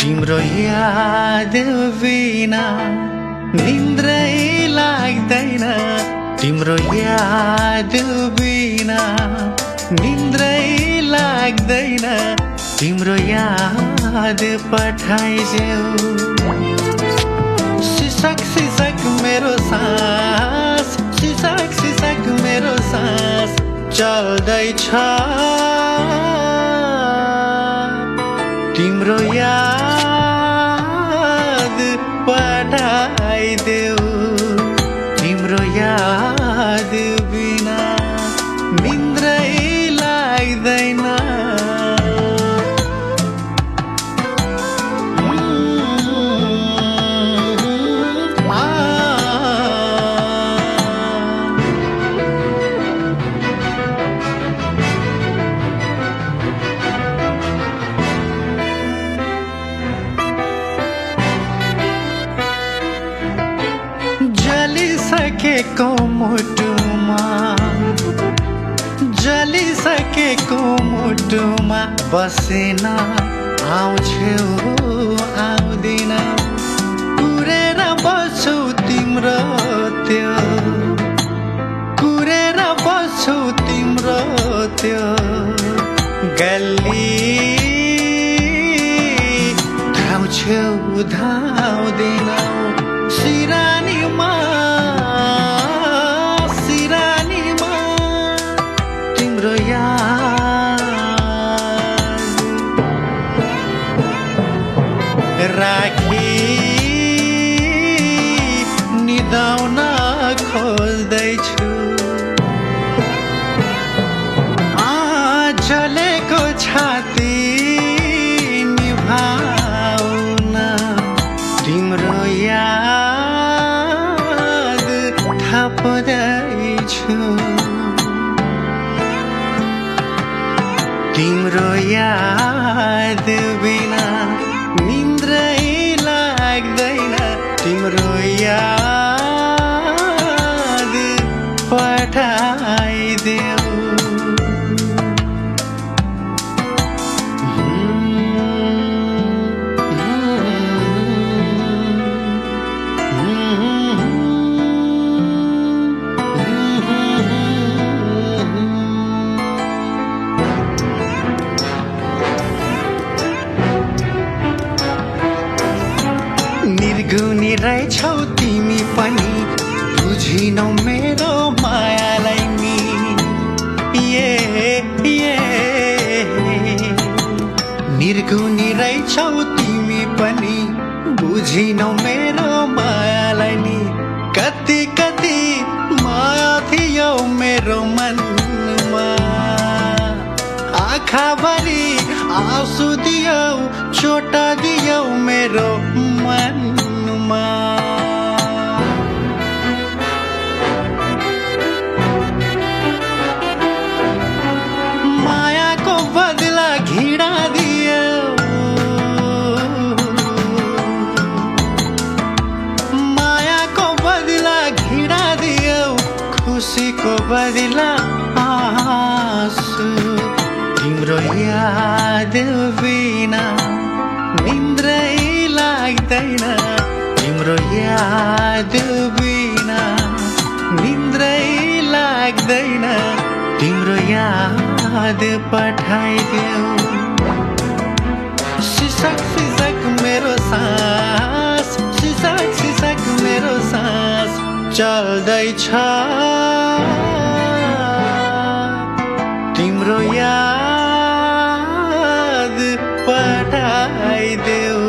तिम्रो याद बिना निन्द्रै लाग्दैन तिम्रो याद बिना निन्द्रै लाग्दैन तिम्रो याद पठाइदेऊ सिसक सिसक मेरो सास सिसक सिसक मेरो सास चल्दैछ तिम्रो याद पठाइदेऊ तिम्रो याद बिना निन्द्रै लाग्दैन जलिसकेको मुटुमा जलिसकेको मुटुमा बसेन आउँछौ आउँदिन कुरेर बस्छु तिम्रो त्यो कुरेर बस्छु तिम्रो त्यो गल्ली धाउँछौ धाउँदिन सिरानीमा सिरानीमा तिम्रो याद राखी निदाउन खोज्दैछु जलेको छाती निभाउन तिम्रो याद थप्दैछु तिम्रो याद बिना निन्द्रै लाग्दैन तिम्रो याद पठाइदेऊ निर्गुनी रहेछौ तिमी पनि बुझिनौ मेरो मायालाई नि निर्गुनी रहेछौ तिमी पनि बुझिनौ मेरो मायालाई नि कति कति माया थियो मेरो मनमा आँखाभरि आँसु दियौ चोट दियौ मेरो मनमा मायाको बदला घिडा दियौ मायाको बदला घिडा दियौ खुसीको बदला आँसु तिम्रो याद बिना निन्द्रै लाग्दैन तिम्रो याद बिना निन्द्रै लाग्दैन तिम्रो याद पठाइदेऊ सिसक सिसक मेरो सास सिसक सिसक मेरो सास चल्दैछ तिम्रो याद पठाइदेऊ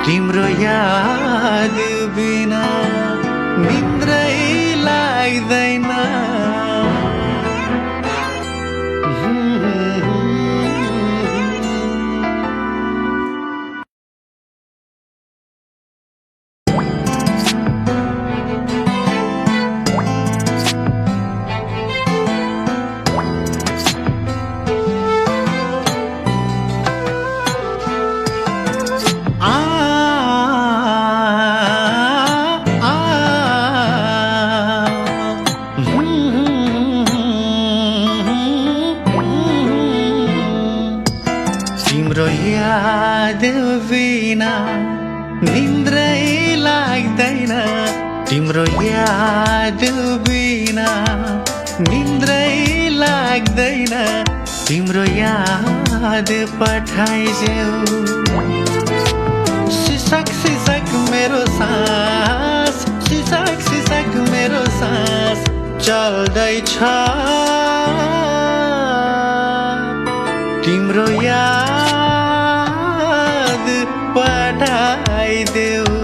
तिम्रो याद बिना निन्द्रै लाग्दैन बिना निन्द्रै लाग्दैन तिम्रो याद बिना निन्द्रै लाग्दैन तिम्रो याद पठाइदेऊ सिसक सिसक मेरो सास सिसक सिसक मेरो सास चल्दैछ तिम्रो याद पठाइदेऊ